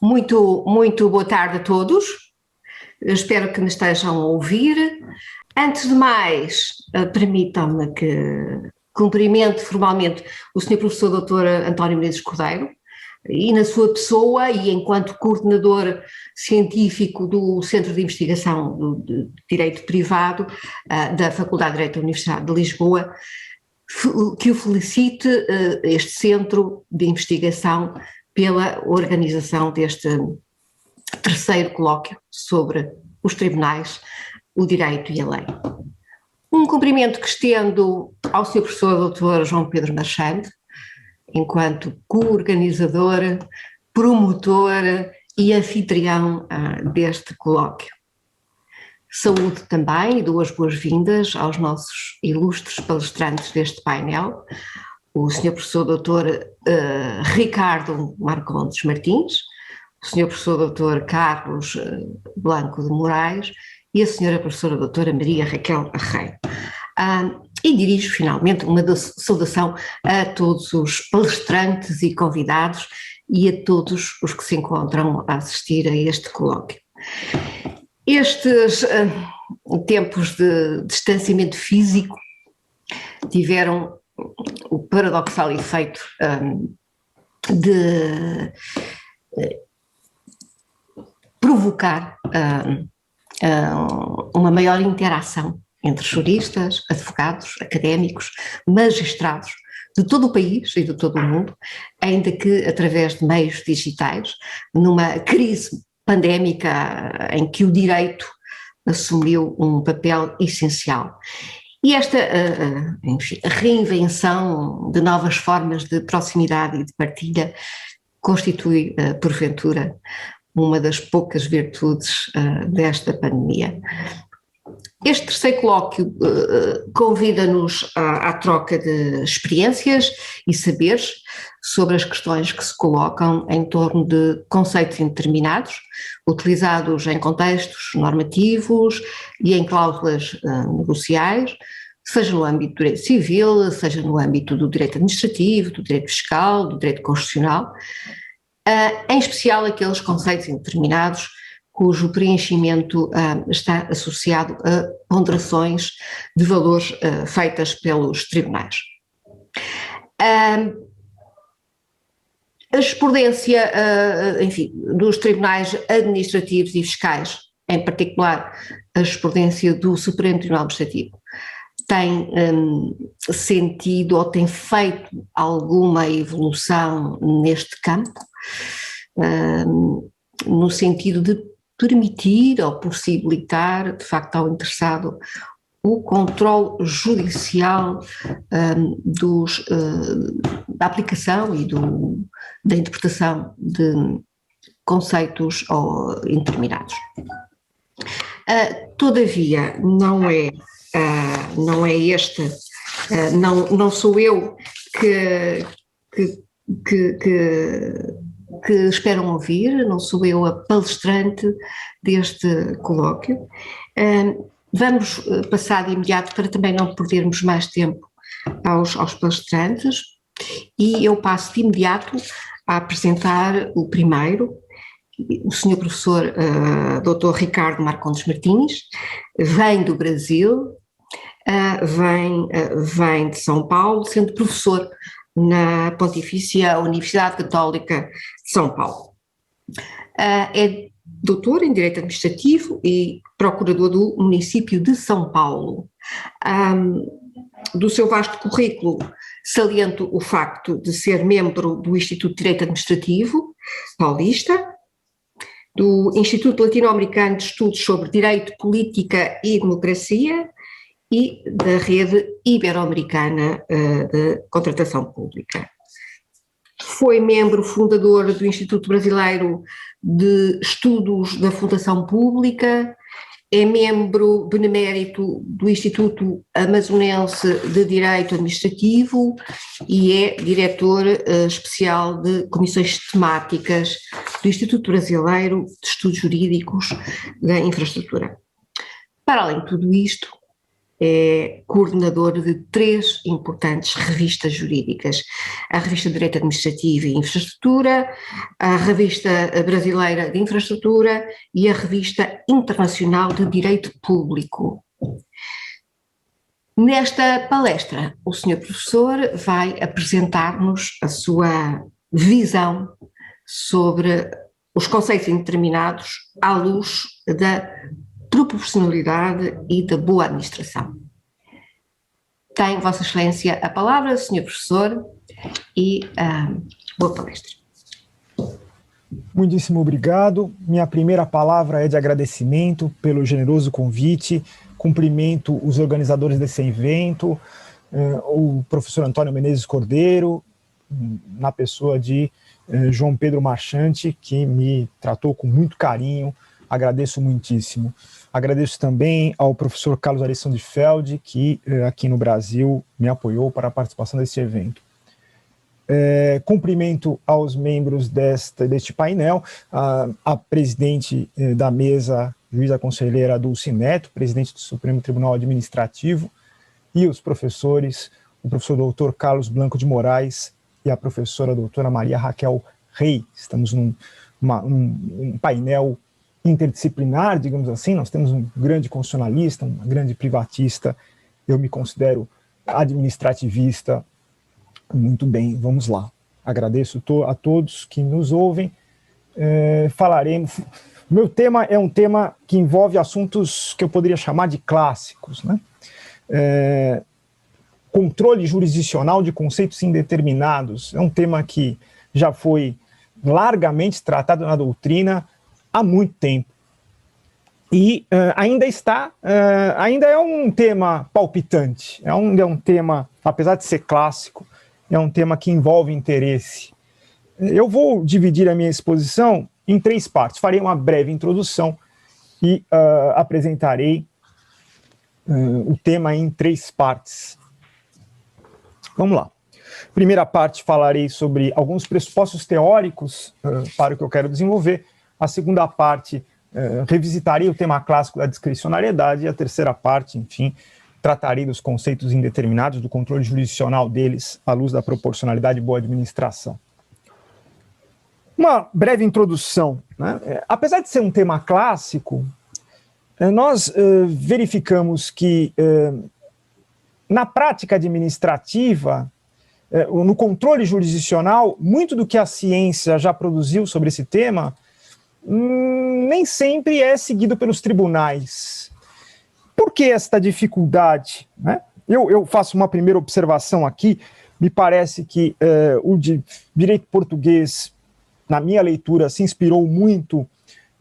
Muito boa tarde a todos, eu espero que me estejam a ouvir. Antes de mais, permitam-me que cumprimente formalmente o Sr. Professor Dr. António Menezes Cordeiro, e na sua pessoa e enquanto coordenador científico do Centro de Investigação de Direito Privado da Faculdade de Direito da Universidade de Lisboa, que o felicite este Centro de Investigação pela organização deste terceiro colóquio sobre os tribunais, o direito e a lei. Um cumprimento que estendo ao Sr. Professor Dr. João Pedro Marchand, enquanto co-organizador, promotor e anfitrião deste colóquio. Saúde também e dou as boas-vindas aos nossos ilustres palestrantes deste painel, o Sr. Professor Dr. Ricardo Marcondes Martins, o Sr. Professor Dr. Carlos Blanco de Moraes e a Sra. Professora Doutora Maria Raquel Arreio. E dirijo finalmente uma saudação a todos os palestrantes e convidados e a todos os que se encontram a assistir a este colóquio. Estes tempos de distanciamento físico tiveram o paradoxal efeito de provocar uma maior interação entre juristas, advogados, académicos, magistrados de todo o país e de todo o mundo, ainda que através de meios digitais, numa crise pandémica em que o direito assumiu um papel essencial. E esta enfim, reinvenção de novas formas de proximidade e de partilha constitui, porventura, uma das poucas virtudes desta pandemia. Este terceiro colóquio convida-nos à troca de experiências e saberes sobre as questões que se colocam em torno de conceitos indeterminados, utilizados em contextos normativos e em cláusulas negociais, seja no âmbito do direito civil, seja no âmbito do direito administrativo, do direito fiscal, do direito constitucional, em especial aqueles conceitos indeterminados cujo preenchimento está associado a ponderações de valores feitas pelos tribunais. A jurisprudência, enfim, dos tribunais administrativos e fiscais, em particular a jurisprudência do Supremo Tribunal Administrativo, tem sentido ou tem feito alguma evolução neste campo, no sentido de permitir ou possibilitar, de facto, ao interessado o controle judicial da aplicação e da interpretação de conceitos indeterminados. Todavia, não sou eu que esperam ouvir, não sou eu a palestrante deste colóquio. Vamos passar de imediato para também não perdermos mais tempo aos palestrantes e eu passo de imediato a apresentar o primeiro, o Sr. Professor Dr. Ricardo Marcondes Martins, vem do Brasil, vem de São Paulo, sendo professor na Pontifícia Universidade Católica de São Paulo. É doutor em Direito Administrativo e procurador do município de São Paulo. Do seu vasto currículo, saliento o facto de ser membro do Instituto de Direito Administrativo Paulista, do Instituto Latino-Americano de Estudos sobre Direito, Política e Democracia e da Rede Ibero-Americana de Contratação Pública. Foi membro fundador do Instituto Brasileiro de Estudos da Fundação Pública, é membro benemérito do Instituto Amazonense de Direito Administrativo e é diretor especial de comissões temáticas do Instituto Brasileiro de Estudos Jurídicos da Infraestrutura. Para além de tudo isto, é coordenador de 3 importantes revistas jurídicas: a Revista de Direito Administrativo e Infraestrutura, a Revista Brasileira de Infraestrutura e a Revista Internacional de Direito Público. Nesta palestra, o Sr. Professor vai apresentar-nos a sua visão sobre os conceitos indeterminados à luz da proporcionalidade e da boa administração. Tem, Vossa Excelência, a palavra, Sr. Professor, e boa palestra. Muitíssimo obrigado. Minha primeira palavra é de agradecimento pelo generoso convite. Cumprimento os organizadores desse evento, o professor Antônio Menezes Cordeiro, na pessoa de João Pedro Marchante, que me tratou com muito carinho, agradeço muitíssimo. Agradeço também ao professor Carlos Alessandro de Feld, que aqui no Brasil me apoiou para a participação deste evento. Cumprimento aos membros deste painel, a presidente da mesa, juíza conselheira Dulce Neto, presidente do Supremo Tribunal Administrativo, e os professores, o professor doutor Carlos Blanco de Moraes e a professora doutora Maria Raquel Rey. Estamos num painel interdisciplinar, digamos assim. Nós temos um grande constitucionalista, uma grande privatista, eu me considero administrativista. Muito bem, vamos lá. Agradeço a todos que nos ouvem. Falaremos... Meu tema é um tema que envolve assuntos que eu poderia chamar de clássicos, né? Controle jurisdicional de conceitos indeterminados é um tema que já foi largamente tratado na doutrina há muito tempo. E ainda é um tema palpitante, é um tema, apesar de ser clássico, é um tema que envolve interesse. Eu vou dividir a minha exposição em 3 partes. Farei uma breve introdução e apresentarei o tema em 3 partes. Vamos lá. Primeira parte, falarei sobre alguns pressupostos teóricos para o que eu quero desenvolver. A segunda parte, revisitarei o tema clássico da discricionariedade. E a terceira parte, enfim, tratarei dos conceitos indeterminados, do controle jurisdicional deles, à luz da proporcionalidade e boa administração. Uma breve introdução, né? Apesar de ser um tema clássico, nós verificamos que na prática administrativa, no controle jurisdicional, muito do que a ciência já produziu sobre esse tema nem sempre é seguido pelos tribunais. Por que esta dificuldade, né? Eu faço uma primeira observação aqui. Me parece que o direito português, na minha leitura, se inspirou muito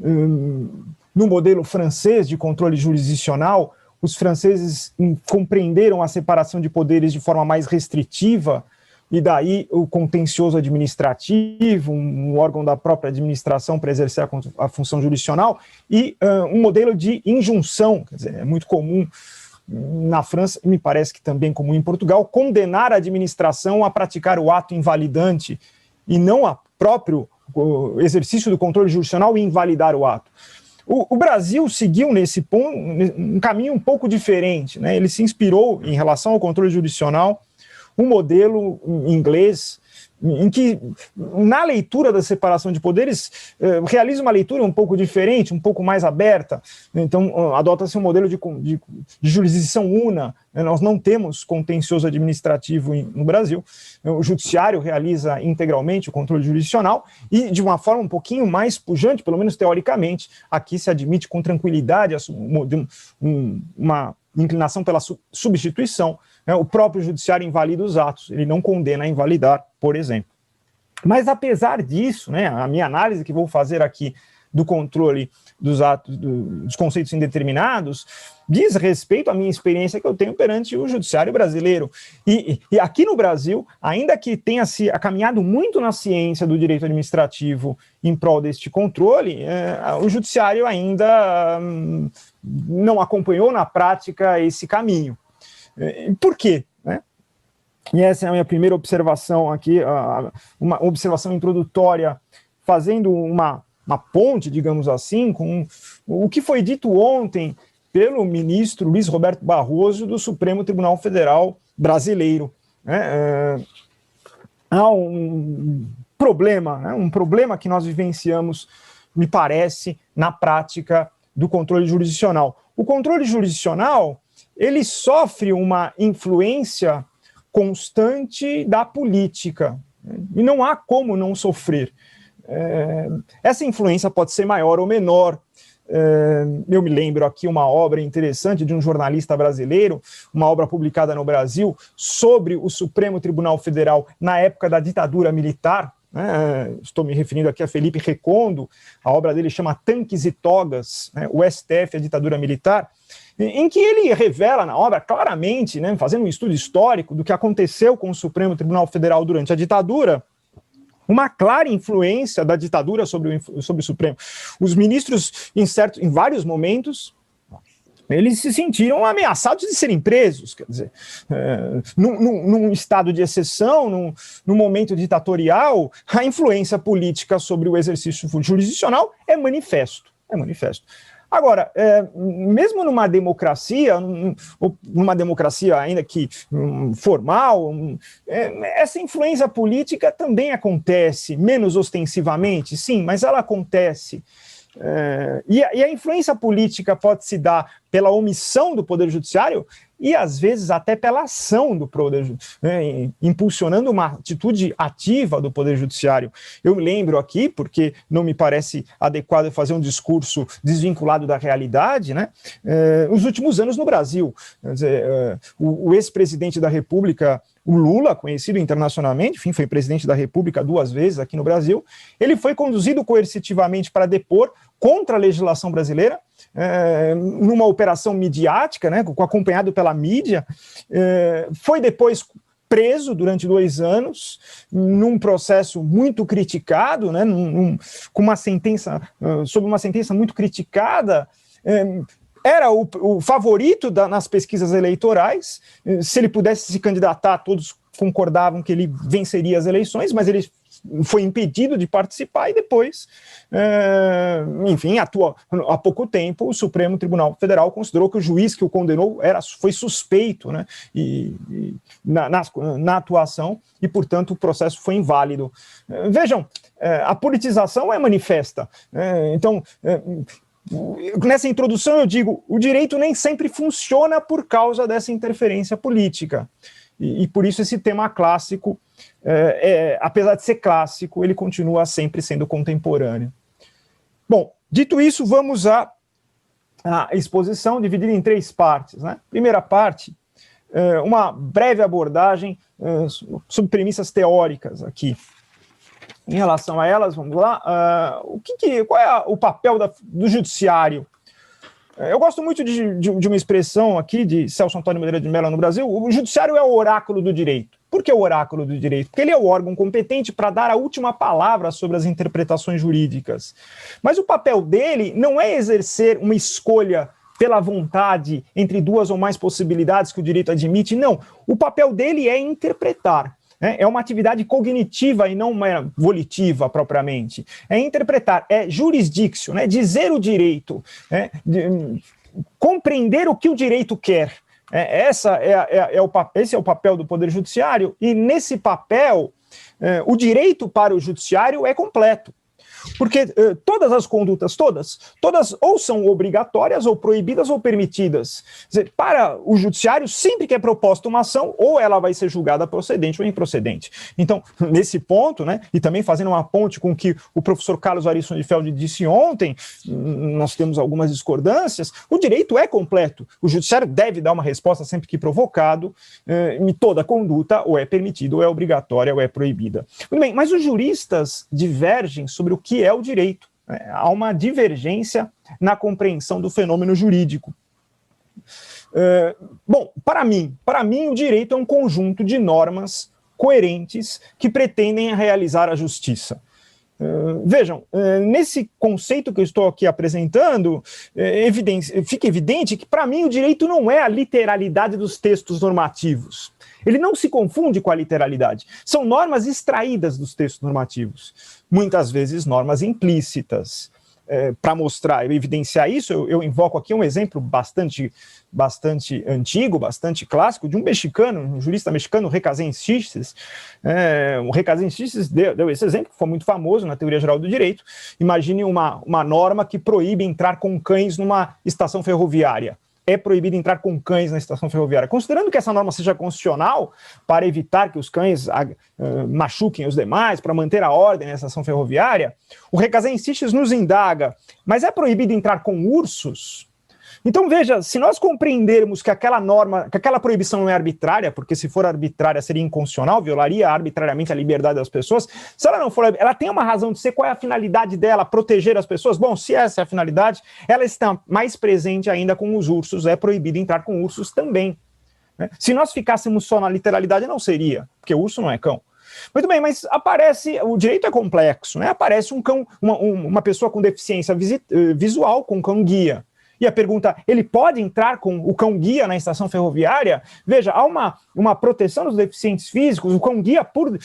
no modelo francês de controle jurisdicional. Os franceses compreenderam a separação de poderes de forma mais restritiva, e daí o contencioso administrativo, um órgão da própria administração para exercer a função jurisdicional, e um modelo de injunção. Quer dizer, é muito comum na França, me parece que também comum em Portugal, condenar a administração a praticar o ato invalidante e não a próprio exercício do controle jurisdicional e invalidar o ato. O Brasil seguiu nesse ponto um caminho um pouco diferente, né? Ele se inspirou, em relação ao controle jurisdicional, um modelo inglês em que, na leitura da separação de poderes, realiza uma leitura um pouco diferente, um pouco mais aberta. Então, adota-se um modelo de jurisdição una. Nós não temos contencioso administrativo no Brasil. O judiciário realiza integralmente o controle jurisdicional e, de uma forma um pouquinho mais pujante, pelo menos teoricamente, aqui se admite com tranquilidade uma inclinação pela substituição. O próprio judiciário invalida os atos, ele não condena a invalidar, por exemplo. Mas, apesar disso, né, a minha análise que vou fazer aqui do controle dos atos, dos conceitos indeterminados, diz respeito à minha experiência que eu tenho perante o judiciário brasileiro. E aqui no Brasil, ainda que tenha se caminhado muito na ciência do direito administrativo em prol deste controle, o judiciário ainda não acompanhou na prática esse caminho. Por quê? E essa é a minha primeira observação aqui, uma observação introdutória, fazendo uma ponte, digamos assim, com o que foi dito ontem pelo ministro Luiz Roberto Barroso do Supremo Tribunal Federal brasileiro. Há um problema, né, um problema que nós vivenciamos, me parece, na prática do controle jurisdicional. O controle jurisdicional, ele sofre uma influência constante da política, e não há como não sofrer. Essa influência pode ser maior ou menor. Eu me lembro aqui uma obra interessante de um jornalista brasileiro, uma obra publicada no Brasil, sobre o Supremo Tribunal Federal na época da ditadura militar. Estou me referindo aqui a Felipe Recondo, a obra dele chama Tanques e Togas, o STF, a ditadura militar, em que ele revela na obra claramente, fazendo um estudo histórico do que aconteceu com o Supremo Tribunal Federal durante a ditadura, uma clara influência da ditadura sobre o Supremo. Os ministros, em vários momentos, eles se sentiram ameaçados de serem presos, quer dizer, num estado de exceção, num momento ditatorial, a influência política sobre o exercício jurisdicional é manifesto. Agora, mesmo numa democracia ainda que formal, essa influência política também acontece, menos ostensivamente, sim, mas ela acontece. E a influência política pode se dar pela omissão do Poder Judiciário e, às vezes, até pela ação do Poder Judiciário, impulsionando uma atitude ativa do Poder Judiciário. Eu me lembro aqui, porque não me parece adequado fazer um discurso desvinculado da realidade, os últimos anos no Brasil. Quer dizer, o ex-presidente da República, o Lula, conhecido internacionalmente, enfim, foi presidente da República 2 vezes aqui no Brasil, ele foi conduzido coercitivamente para depor contra a legislação brasileira, numa operação midiática, acompanhado pela mídia, foi depois preso durante 2 anos, num processo muito criticado, com uma sentença, sob uma sentença muito criticada, era o favorito nas pesquisas eleitorais. Se ele pudesse se candidatar, todos concordavam que ele venceria as eleições, mas ele foi impedido de participar e depois, enfim, há pouco tempo, o Supremo Tribunal Federal considerou que o juiz que o condenou foi suspeito, na atuação, e, portanto, o processo foi inválido. Vejam, a politização é manifesta. Então, nessa introdução eu digo, o direito nem sempre funciona por causa dessa interferência política. E por isso esse tema clássico, apesar de ser clássico, ele continua sempre sendo contemporâneo. Bom, dito isso, vamos à exposição dividida em 3 partes. Primeira parte, uma breve abordagem sobre premissas teóricas aqui. Em relação a elas, vamos lá, qual é o papel do judiciário? Eu gosto muito de uma expressão aqui de Celso Antônio Moreira de Mello no Brasil: o judiciário é o oráculo do direito. Por que o oráculo do direito? Porque ele é o órgão competente para dar a última palavra sobre as interpretações jurídicas. Mas o papel dele não é exercer uma escolha pela vontade entre 2 ou mais possibilidades que o direito admite, não. O papel dele é interpretar. É uma atividade cognitiva e não uma volitiva propriamente. É interpretar, é jurisdictio, dizer o direito, compreender o que o direito quer. Esse é o papel do Poder Judiciário, e nesse papel, o direito para o Judiciário é completo. Porque todas as condutas, todas ou são obrigatórias, ou proibidas, ou permitidas. Quer dizer, para o judiciário, sempre que é proposta uma ação, ou ela vai ser julgada procedente ou improcedente. Então, nesse ponto, e também fazendo uma ponte com o que o professor Carlos Arisson de Feld disse ontem, nós temos algumas discordâncias, o direito é completo. O judiciário deve dar uma resposta sempre que provocado, e toda conduta ou é permitida, ou é obrigatória, ou é proibida. Muito bem, mas os juristas divergem sobre o que é o direito. Há uma divergência na compreensão do fenômeno jurídico. Bom, para mim, o direito é um conjunto de normas coerentes que pretendem realizar a justiça. Vejam, nesse conceito que eu estou aqui apresentando, fica evidente que, para mim, o direito não é a literalidade dos textos normativos. Ele não se confunde com a literalidade. São normas extraídas dos textos normativos. Muitas vezes normas implícitas. para mostrar, evidenciar isso, eu invoco aqui um exemplo bastante antigo, bastante clássico, de um mexicano, um jurista mexicano, Requesens. O Requesens deu esse exemplo, que foi muito famoso na teoria geral do direito. Imagine uma norma que proíbe entrar com cães numa estação ferroviária. É proibido entrar com cães na estação ferroviária. Considerando que essa norma seja constitucional, para evitar que os cães machuquem os demais, para manter a ordem na estação ferroviária, o Requesens nos indaga, mas é proibido entrar com ursos? Então, veja, se nós compreendermos que aquela norma, que aquela proibição não é arbitrária, porque se for arbitrária seria inconstitucional, violaria arbitrariamente a liberdade das pessoas, se ela não for, ela tem uma razão de ser, qual é a finalidade dela? Proteger as pessoas? Bom, se essa é a finalidade, ela está mais presente ainda com os ursos, é proibido entrar com ursos também. Né? Se nós ficássemos só na literalidade, não seria, porque o urso não é cão. Muito bem, mas aparece, o direito é complexo, né? Aparece um cão, uma pessoa com deficiência visual, com cão guia. E a pergunta, ele pode entrar com o cão-guia na estação ferroviária? Veja, há uma proteção dos deficientes físicos, o cão-guia, por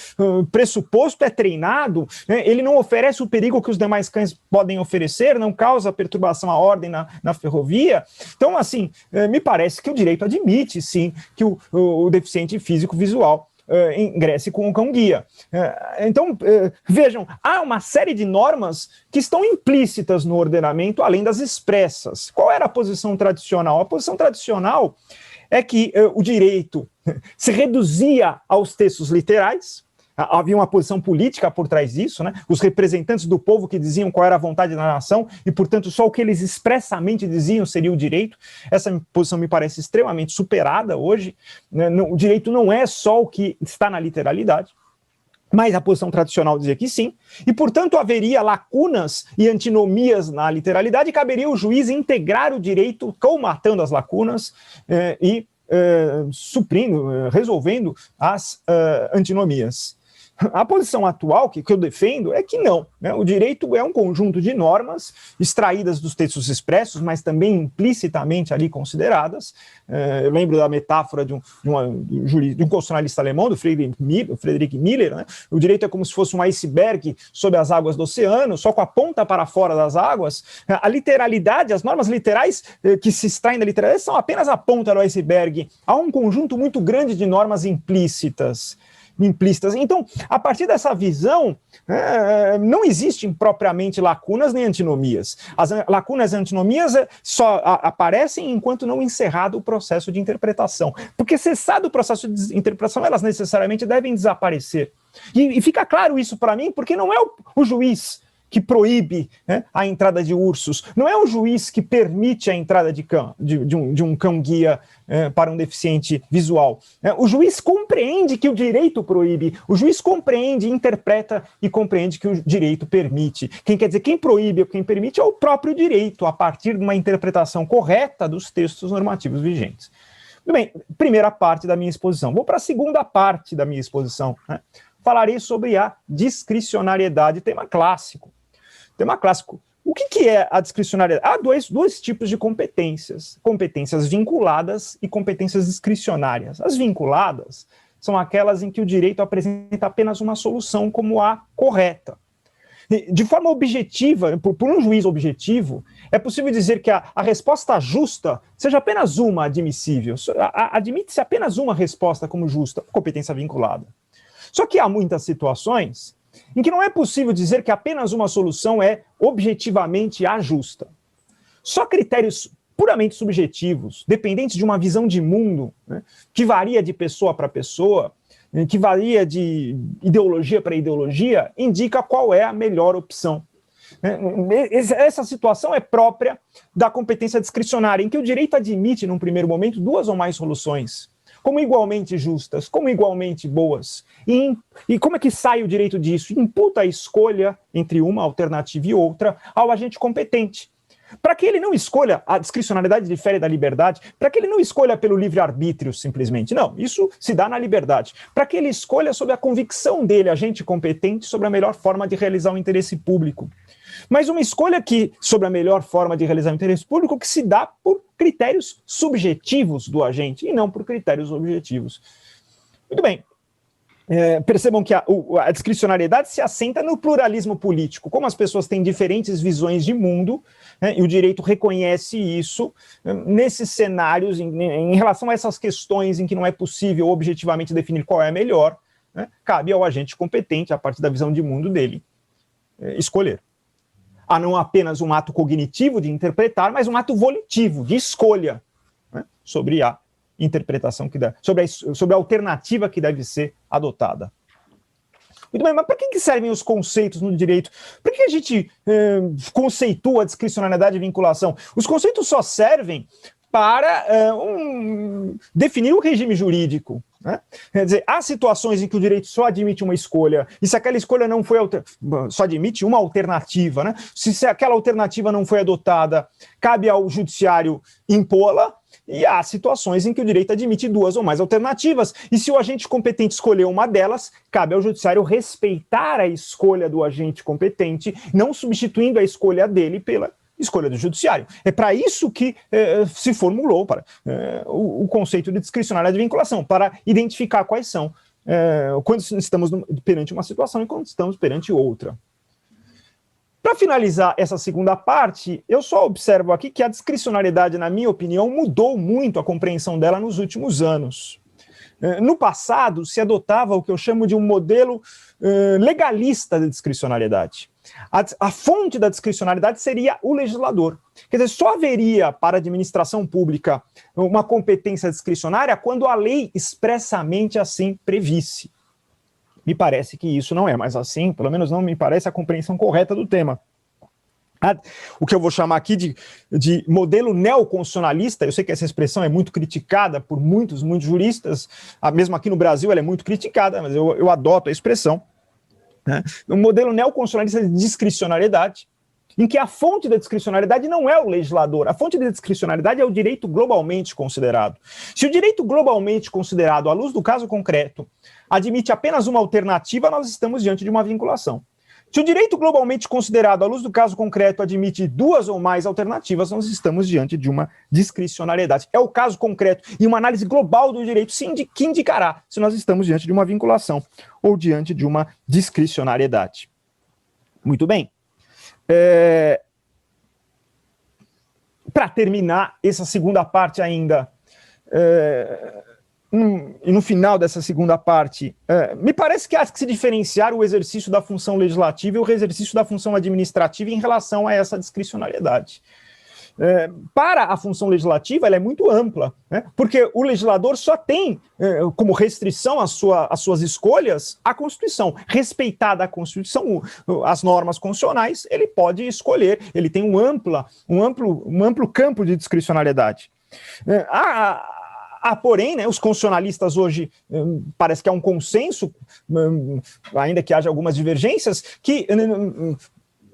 pressuposto, é treinado, né? Ele não oferece o perigo que os demais cães podem oferecer, não causa perturbação à ordem na ferrovia. Então, assim, me parece que o direito admite, sim, que o deficiente físico-visual ingresse com o cão-guia. Então, vejam, há uma série de normas que estão implícitas no ordenamento, além das expressas. Qual era a posição tradicional? A posição tradicional é que o direito se reduzia aos textos literais. Havia uma posição política por trás disso, né? Os representantes do povo que diziam qual era a vontade da nação e, portanto, só o que eles expressamente diziam seria o direito. Essa posição me parece extremamente superada hoje, né? O direito não é só o que está na literalidade, mas a posição tradicional dizia que sim, e, portanto, haveria lacunas e antinomias na literalidade e caberia o juiz integrar o direito, colmatando as lacunas suprindo, resolvendo as antinomias. A posição atual que eu defendo é que não, né? O direito é um conjunto de normas extraídas dos textos expressos, mas também implicitamente ali consideradas. Eu lembro da metáfora de um constitucionalista alemão, do Friedrich Miller, né? O direito é como se fosse um iceberg sob as águas do oceano, só com a ponta para fora das águas. A literalidade, as normas literais que se extraem da literalidade são apenas a ponta do iceberg. Há um conjunto muito grande de normas implícitas. Então, a partir dessa visão, não existem propriamente lacunas nem antinomias. As lacunas e antinomias só aparecem enquanto não encerrado o processo de interpretação. Porque cessado o processo de interpretação, elas necessariamente devem desaparecer. E fica claro isso para mim, porque não é o juiz que proíbe, né, a entrada de ursos, não é o juiz que permite a entrada de um cão-guia para um deficiente visual. O juiz compreende que o direito proíbe, o juiz compreende, interpreta e compreende que o direito permite. Quem proíbe ou quem permite é o próprio direito, a partir de uma interpretação correta dos textos normativos vigentes. Muito bem, primeira parte da minha exposição. Vou para a segunda parte da minha exposição, né? Falarei sobre a discricionariedade, tema clássico. O que é a discricionariedade? Há dois tipos de competências. Competências vinculadas e competências discricionárias. As vinculadas são aquelas em que o direito apresenta apenas uma solução como a correta. De forma objetiva, por um juiz objetivo, é possível dizer que a resposta justa seja apenas uma admissível. Admite-se apenas uma resposta como justa, competência vinculada. Só que há muitas situações em que não é possível dizer que apenas uma solução é objetivamente a justa. Só critérios puramente subjetivos, dependentes de uma visão de mundo, né, que varia de pessoa para pessoa, que varia de ideologia para ideologia, indica qual é a melhor opção. Essa situação é própria da competência discricionária, em que o direito admite, num primeiro momento, duas ou mais soluções, como igualmente justas, como igualmente boas. E como é que sai o direito disso? Imputa a escolha entre uma alternativa e outra ao agente competente. Para que ele não escolha, a discricionariedade difere da liberdade, para que ele não escolha pelo livre-arbítrio simplesmente, não, isso se dá na liberdade. Para que ele escolha sob a convicção dele, agente competente, sobre a melhor forma de realizar o interesse público. Mas uma escolha sobre a melhor forma de realizar o interesse público que se dá por critérios subjetivos do agente e não por critérios objetivos. Muito bem. percebam que a discricionariedade se assenta no pluralismo político. Como as pessoas têm diferentes visões de mundo, né, e o direito reconhece isso, nesses cenários, em relação a essas questões em que não é possível objetivamente definir qual é a melhor, né, cabe ao agente competente, a partir da visão de mundo dele, escolher. Há não apenas um ato cognitivo de interpretar, mas um ato volitivo, de escolha, né, sobre a interpretação que dá, sobre a alternativa que deve ser adotada. Muito bem, mas para que servem os conceitos no direito? Por que a gente conceitua a discricionariedade e vinculação? Os conceitos só servem para definir o regime jurídico, né? Quer dizer, há situações em que o direito só admite uma escolha, e se aquela escolha não foi só admite uma alternativa, né? Se aquela alternativa não foi adotada, cabe ao judiciário impô-la. E há situações em que o direito admite duas ou mais alternativas, e se o agente competente escolher uma delas, cabe ao judiciário respeitar a escolha do agente competente, não substituindo a escolha dele pela escolha do judiciário. É para isso que se formulou o conceito de discricionariedade de vinculação, para identificar quais são, quando estamos perante uma situação e quando estamos perante outra. Para finalizar essa segunda parte, eu só observo aqui que a discricionariedade, na minha opinião, mudou muito a compreensão dela nos últimos anos. No passado, se adotava o que eu chamo de um modelo legalista de discricionariedade. A fonte da discricionariedade seria o legislador. Quer dizer, só haveria para a administração pública uma competência discricionária quando a lei expressamente assim previsse. Me parece que isso não é mais assim, pelo menos não me parece a compreensão correta do tema. O que eu vou chamar aqui de modelo neoconstitucionalista, eu sei que essa expressão é muito criticada por muitos juristas, mesmo aqui no Brasil ela é muito criticada, mas eu adoto a expressão, né? Um modelo neoconstitucionalista de discricionariedade, em que a fonte da discricionariedade não é o legislador, a fonte da discricionariedade é o direito globalmente considerado. Se o direito globalmente considerado, à luz do caso concreto, admite apenas uma alternativa, nós estamos diante de uma vinculação. Se o direito globalmente considerado, à luz do caso concreto, admite duas ou mais alternativas, nós estamos diante de uma discricionariedade. É o caso concreto e uma análise global do direito que indicará se nós estamos diante de uma vinculação ou diante de uma discricionariedade. Muito bem. Para terminar essa segunda parte ainda, e no final dessa segunda parte, me parece que há que se diferenciar o exercício da função legislativa e o exercício da função administrativa em relação a essa discricionariedade. Para a função legislativa, ela é muito ampla, né? Porque o legislador só tem como restrição às suas escolhas a Constituição. Respeitada a Constituição, as normas constitucionais, ele pode escolher, ele tem um amplo campo de discricionariedade. Porém, né, os constitucionalistas hoje, parece que há um consenso, ainda que haja algumas divergências, que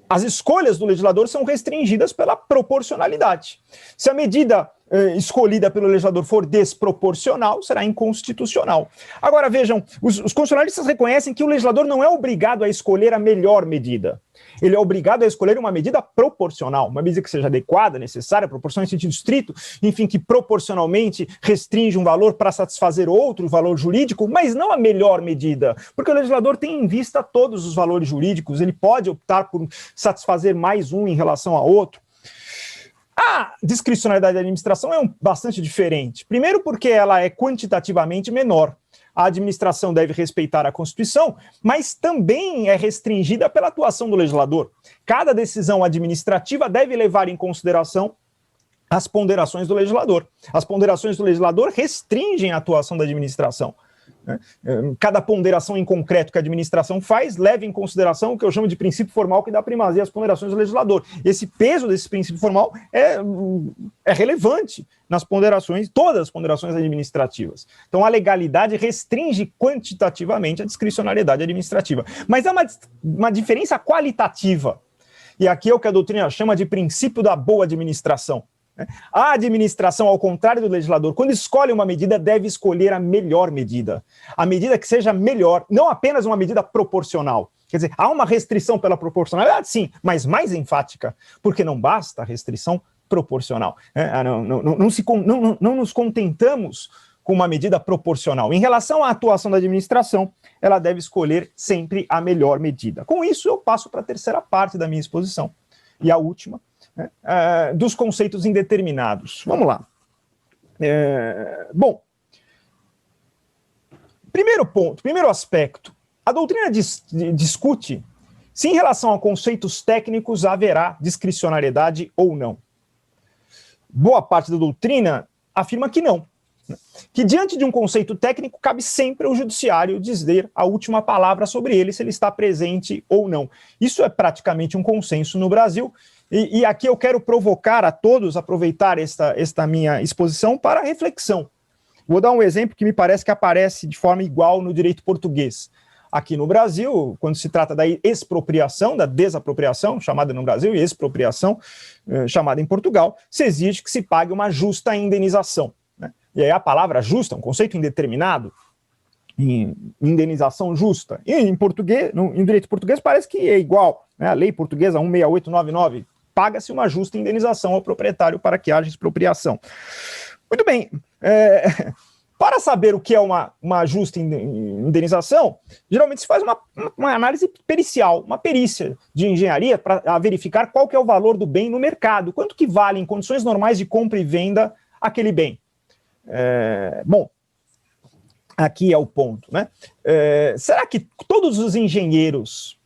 as escolhas do legislador são restringidas pela proporcionalidade. Se a medida escolhida pelo legislador for desproporcional, será inconstitucional. Agora, vejam, os constitucionalistas reconhecem que o legislador não é obrigado a escolher a melhor medida. Ele é obrigado a escolher uma medida proporcional, uma medida que seja adequada, necessária, proporcional em sentido estrito, enfim, que proporcionalmente restringe um valor para satisfazer outro valor jurídico, mas não a melhor medida, porque o legislador tem em vista todos os valores jurídicos, ele pode optar por satisfazer mais um em relação a outro. A discricionariedade da administração é bastante diferente. Primeiro porque ela é quantitativamente menor. A administração deve respeitar a Constituição, mas também é restringida pela atuação do legislador. Cada decisão administrativa deve levar em consideração as ponderações do legislador. As ponderações do legislador restringem a atuação da administração. Cada ponderação em concreto que a administração faz leva em consideração o que eu chamo de princípio formal que dá primazia às ponderações do legislador. Esse peso desse princípio formal é relevante nas ponderações, todas as ponderações administrativas. Então a legalidade restringe quantitativamente a discricionariedade administrativa. Mas há uma diferença qualitativa. E aqui é o que a doutrina chama de princípio da boa administração. A administração, ao contrário do legislador, quando escolhe uma medida, deve escolher a melhor medida. A medida que seja melhor, não apenas uma medida proporcional. Quer dizer, há uma restrição pela proporcionalidade, sim, mas mais enfática, porque não basta a restrição proporcional. Não nos contentamos com uma medida proporcional. Em relação à atuação da administração, ela deve escolher sempre a melhor medida. Com isso, eu passo para a terceira parte da minha exposição, e a última, né, dos conceitos indeterminados. Vamos lá. Bom, primeiro ponto, primeiro aspecto, a doutrina discute se em relação a conceitos técnicos haverá discricionariedade ou não. Boa parte da doutrina afirma que não. Que diante de um conceito técnico, cabe sempre ao judiciário dizer a última palavra sobre ele, se ele está presente ou não. Isso é praticamente um consenso no Brasil, e aqui eu quero provocar a todos, aproveitar esta minha exposição para reflexão. Vou dar um exemplo que me parece que aparece de forma igual no direito português. Aqui no Brasil, quando se trata da expropriação, da desapropriação, chamada no Brasil, e expropriação, chamada em Portugal, se exige que se pague uma justa indenização. Né? E aí a palavra justa, um conceito indeterminado, indenização justa. E em português, em direito português parece que é igual. Né? A lei portuguesa 16899, paga-se uma justa indenização ao proprietário para que haja expropriação. Muito bem. Para saber o que é uma justa indenização, geralmente se faz uma análise pericial, uma perícia de engenharia para verificar qual que é o valor do bem no mercado, quanto que vale em condições normais de compra e venda aquele bem. Bom, aqui é o ponto, né? Será que todos os engenheiros,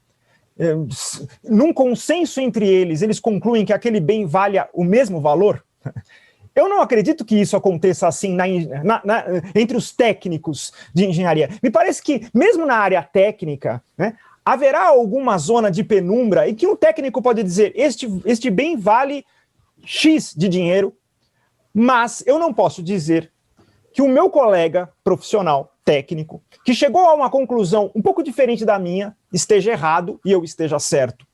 num consenso entre eles concluem que aquele bem valha o mesmo valor? Eu não acredito que isso aconteça assim entre os técnicos de engenharia. Me parece que, mesmo na área técnica, né, haverá alguma zona de penumbra em que um técnico pode dizer este bem vale X de dinheiro, mas eu não posso dizer que o meu colega profissional, técnico, que chegou a uma conclusão um pouco diferente da minha, esteja errado e eu esteja certo.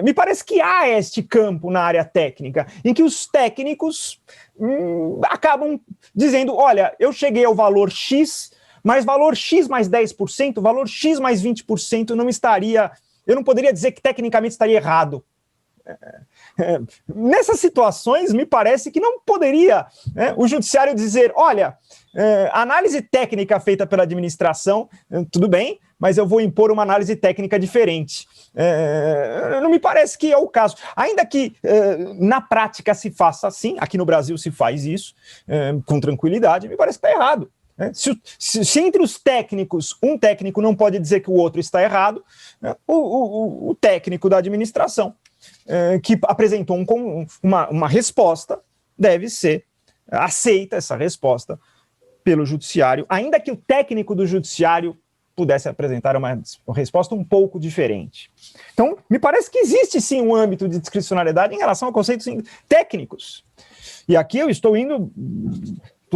Me parece que há este campo na área técnica, em que os técnicos acabam dizendo, olha, eu cheguei ao valor X, mas valor X mais 10%, valor X mais 20% eu não poderia dizer que tecnicamente estaria errado. Nessas situações, me parece que não poderia o judiciário dizer, olha, análise técnica feita pela administração, tudo bem, mas eu vou impor uma análise técnica diferente. Não me parece que é o caso. Ainda que na prática se faça assim, aqui no Brasil se faz isso, com tranquilidade, me parece que está errado. Se entre os técnicos, um técnico não pode dizer que o outro está errado, o técnico da administração, que apresentou uma resposta, deve ser aceita essa resposta pelo judiciário, ainda que o técnico do judiciário pudesse apresentar uma resposta um pouco diferente. Então, me parece que existe sim um âmbito de discricionariedade em relação a conceitos técnicos. E aqui eu estou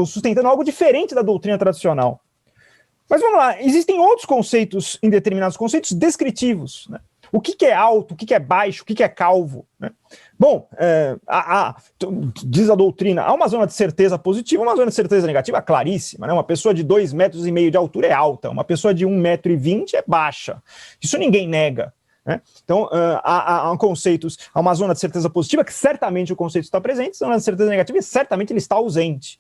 sustentando algo diferente da doutrina tradicional. Mas vamos lá, existem outros conceitos indeterminados, conceitos descritivos, né? O que é alto, o que é baixo, o que é calvo, né? Bom, diz a doutrina, há uma zona de certeza positiva, uma zona de certeza negativa claríssima, né? Uma pessoa de 2,5 metros de altura é alta, uma pessoa de 1,20 m é baixa. Isso ninguém nega, né? Então, há conceitos, há uma zona de certeza positiva, que certamente o conceito está presente, zona de certeza negativa, certamente ele está ausente.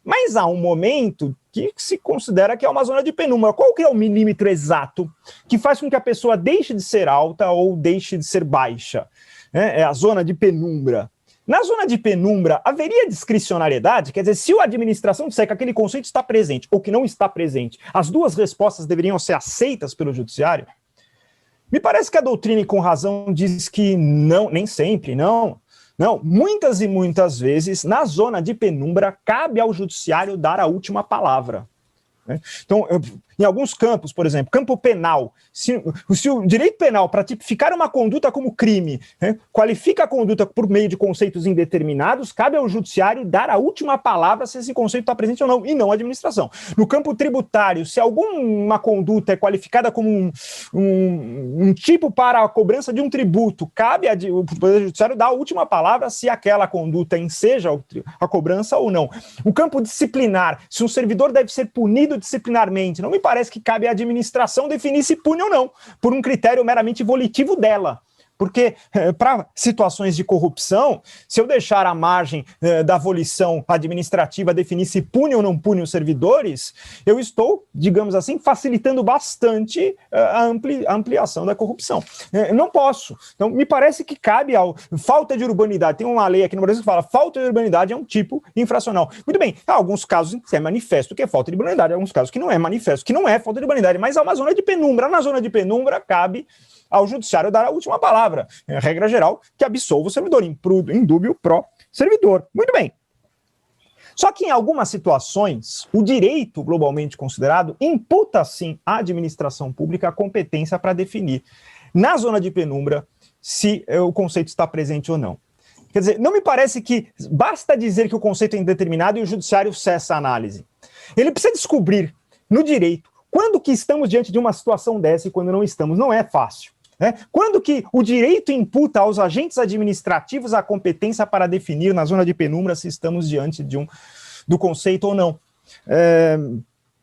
Mas há um momento que se considera que é uma zona de penumbra. Qual que é o milímetro exato que faz com que a pessoa deixe de ser alta ou deixe de ser baixa? É a zona de penumbra. Na zona de penumbra, haveria discricionariedade? Quer dizer, se a administração disser que aquele conceito está presente ou que não está presente, as duas respostas deveriam ser aceitas pelo judiciário? Me parece que a doutrina, e com razão, diz que não, nem sempre, não. Não, muitas e muitas vezes, na zona de penumbra, cabe ao judiciário dar a última palavra. Então, em alguns campos, por exemplo, campo penal, se o direito penal, para tipificar uma conduta como crime, qualifica a conduta por meio de conceitos indeterminados, cabe ao judiciário dar a última palavra se esse conceito está presente ou não, e não a administração. No campo tributário, se alguma conduta é qualificada como um tipo para a cobrança de um tributo, cabe ao Poder Judiciário dar a última palavra se aquela conduta enseja a cobrança ou não. O campo disciplinar, se um servidor deve ser punido disciplinarmente, não me parece que cabe à administração definir se pune ou não, por um critério meramente volitivo dela. porque para situações de corrupção, se eu deixar a margem da volição administrativa definir se pune ou não pune os servidores, eu estou, digamos assim, facilitando bastante a ampliação da corrupção. Não posso. Então, me parece que cabe ao falta de urbanidade. Tem uma lei aqui no Brasil que fala falta de urbanidade é um tipo infracional. Muito bem, há alguns casos que é manifesto que é falta de urbanidade, há alguns casos que não é manifesto, que não é falta de urbanidade, mas há uma zona de penumbra. Na zona de penumbra, cabe ao judiciário dar a última palavra. É a regra geral que absolva o servidor, indúbio pró servidor. Muito bem. Só que em algumas situações, o direito globalmente considerado imputa sim à administração pública a competência para definir na zona de penumbra se o conceito está presente ou não. Quer dizer, não me parece que basta dizer que o conceito é indeterminado e o judiciário cessa a análise. Ele precisa descobrir no direito quando que estamos diante de uma situação dessa e quando não estamos. Não é fácil. Quando que o direito imputa aos agentes administrativos a competência para definir na zona de penumbra se estamos diante do conceito ou não.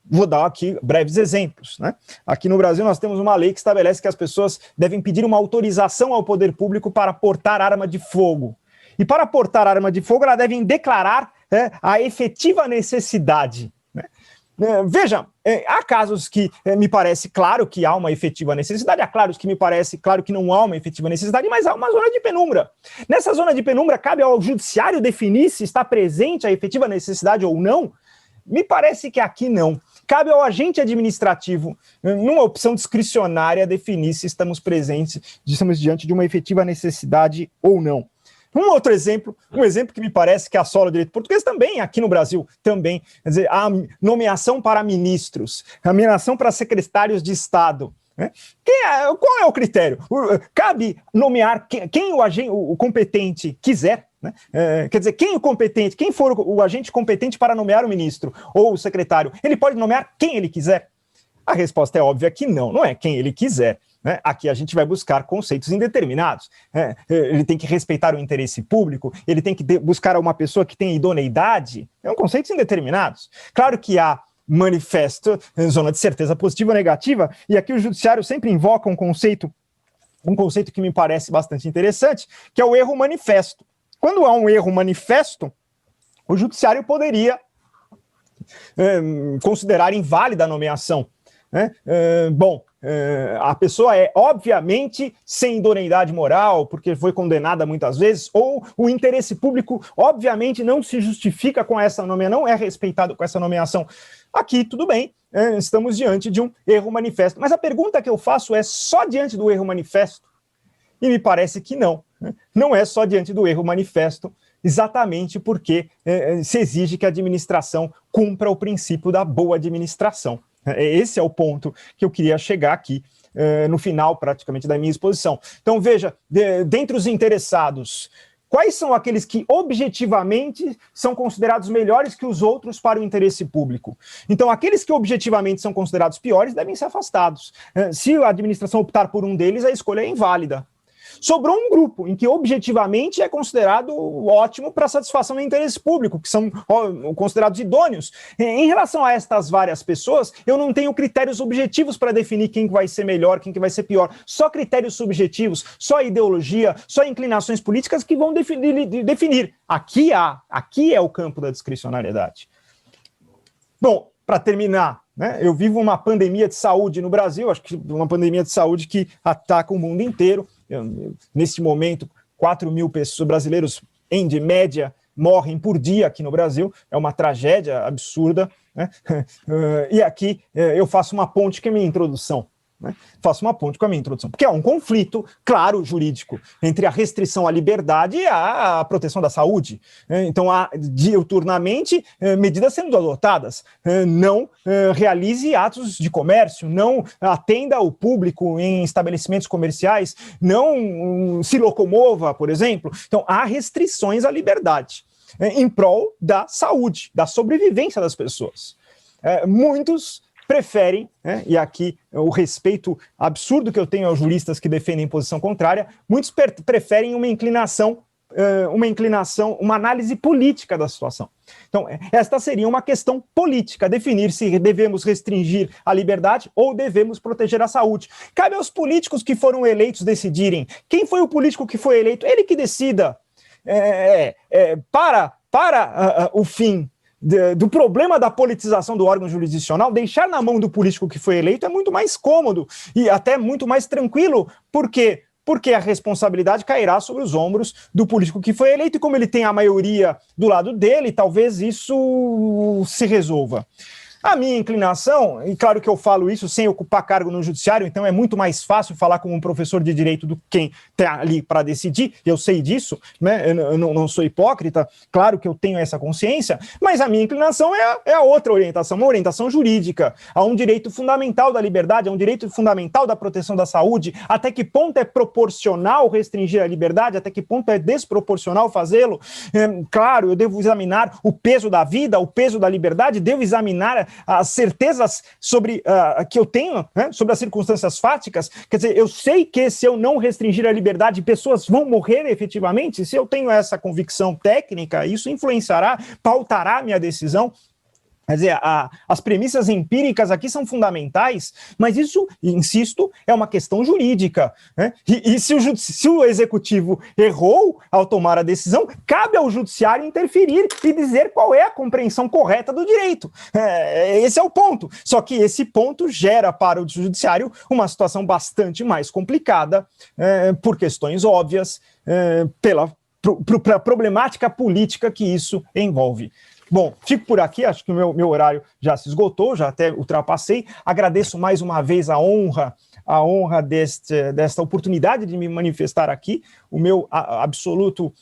Vou dar aqui breves exemplos. Aqui no Brasil nós temos uma lei que estabelece que as pessoas devem pedir uma autorização ao poder público para portar arma de fogo. E para portar arma de fogo, elas devem declarar a efetiva necessidade. Veja, há casos que me parece claro que há uma efetiva necessidade, há casos que me parece claro que não há uma efetiva necessidade, mas há uma zona de penumbra. Nessa zona de penumbra, cabe ao judiciário definir se está presente a efetiva necessidade ou não? Me parece que aqui não. Cabe ao agente administrativo, numa opção discricionária, definir se estamos diante de uma efetiva necessidade ou não. Um outro exemplo, um exemplo que me parece que assola o direito português também, aqui no Brasil também, quer dizer, a nomeação para ministros, a nomeação para secretários de Estado. Qual é o critério? Cabe nomear quem o competente quiser. Quer dizer, quem for o agente competente para nomear o ministro ou o secretário, ele pode nomear quem ele quiser? A resposta é óbvia que não é quem ele quiser. Aqui a gente vai buscar conceitos indeterminados. Ele tem que respeitar o interesse público, ele tem que buscar uma pessoa que tenha idoneidade. São conceitos indeterminados. Claro que há manifesto, zona de certeza positiva ou negativa, e aqui o judiciário sempre invoca um conceito que me parece bastante interessante, que é o erro manifesto. Quando há um erro manifesto, o judiciário poderia considerar inválida a nomeação. A pessoa é obviamente sem idoneidade moral, porque foi condenada muitas vezes, ou o interesse público obviamente não se justifica com essa nomeação, não é respeitado com essa nomeação. Aqui, tudo bem, estamos diante de um erro manifesto. Mas a pergunta que eu faço é só diante do erro manifesto? E me parece que não. Não é só diante do erro manifesto, exatamente porque se exige que a administração cumpra o princípio da boa administração. Esse é o ponto que eu queria chegar aqui no final, praticamente, da minha exposição. Então, veja, dentre os interessados, quais são aqueles que objetivamente são considerados melhores que os outros para o interesse público? Então, aqueles que objetivamente são considerados piores devem ser afastados. Se a administração optar por um deles, a escolha é inválida. Sobrou um grupo em que objetivamente é considerado ótimo para satisfação do interesse público, que são considerados idôneos. Em relação a estas várias pessoas, eu não tenho critérios objetivos para definir quem vai ser melhor, quem que vai ser pior. Só critérios subjetivos, só ideologia, só inclinações políticas que vão definir. Aqui é o campo da discricionariedade. Bom, para terminar, eu vivo uma pandemia de saúde no Brasil, acho que uma pandemia de saúde que ataca o mundo inteiro. Neste momento, 4.000 pessoas brasileiros, de média, morrem por dia aqui no Brasil. É uma tragédia absurda. E aqui eu faço uma ponte com a minha introdução. Porque é um conflito, claro, jurídico, entre a restrição à liberdade e a proteção da saúde. Então, há diuturnamente medidas sendo adotadas. Não realize atos de comércio, não atenda o público em estabelecimentos comerciais, não se locomova, por exemplo. Então, há restrições à liberdade em prol da saúde, da sobrevivência das pessoas. Muitos preferem, e aqui o respeito absurdo que eu tenho aos juristas que defendem posição contrária, muitos preferem uma inclinação uma inclinação, uma análise política da situação. Então, esta seria uma questão política, definir se devemos restringir a liberdade ou devemos proteger a saúde. Cabe aos políticos que foram eleitos decidirem. Quem foi o político que foi eleito? Ele que decida. Para o fim do problema da politização do órgão jurisdicional, deixar na mão do político que foi eleito é muito mais cômodo e até muito mais tranquilo. Por quê? Porque a responsabilidade cairá sobre os ombros do político que foi eleito, e como ele tem a maioria do lado dele, talvez isso se resolva. A minha inclinação, e claro que eu falo isso sem ocupar cargo no judiciário, então é muito mais fácil falar como um professor de direito do que quem está ali para decidir, eu sei disso, né? Eu não sou hipócrita, claro que eu tenho essa consciência, mas a minha inclinação é a outra orientação, uma orientação jurídica, a um direito fundamental da liberdade, a um direito fundamental da proteção da saúde, até que ponto é proporcional restringir a liberdade, até que ponto é desproporcional fazê-lo. Claro, eu devo examinar o peso da vida, o peso da liberdade, devo examinar as certezas sobre que eu tenho, né, sobre as circunstâncias fáticas. Quer dizer, eu sei que se eu não restringir a liberdade, pessoas vão morrer efetivamente. Se eu tenho essa convicção técnica, isso influenciará, pautará minha decisão. Quer dizer, as premissas empíricas aqui são fundamentais, mas isso, insisto, é uma questão jurídica, né? E se o executivo errou ao tomar a decisão, cabe ao judiciário interferir e dizer qual é a compreensão correta do direito. Esse é o ponto. Só que esse ponto gera para o judiciário uma situação bastante mais complicada, por questões óbvias, pela problemática política que isso envolve. Bom, fico por aqui, acho que o meu horário já se esgotou, já até ultrapassei. Agradeço mais uma vez a honra desta oportunidade de me manifestar aqui, o meu absoluto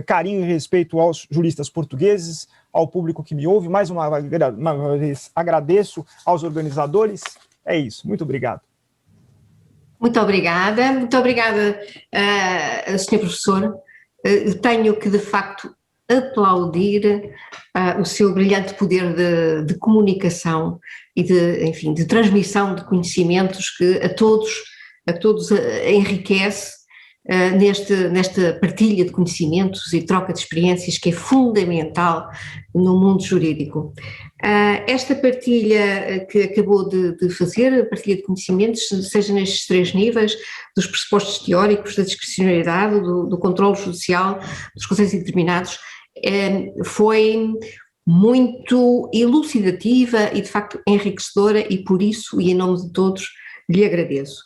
carinho e respeito aos juristas portugueses, ao público que me ouve. Mais uma vez agradeço aos organizadores. É isso, muito obrigado. Muito obrigada, Sr. Professor. Tenho que, de facto, aplaudir o seu brilhante poder de comunicação e de transmissão de conhecimentos que a todos enriquece nesta partilha de conhecimentos e troca de experiências que é fundamental no mundo jurídico. Esta partilha que acabou de fazer, a partilha de conhecimentos, seja nestes 3 níveis, dos pressupostos teóricos, da discricionariedade, do controle judicial, dos conselhos indeterminados, foi muito elucidativa e, de facto, enriquecedora, e por isso, e em nome de todos, lhe agradeço.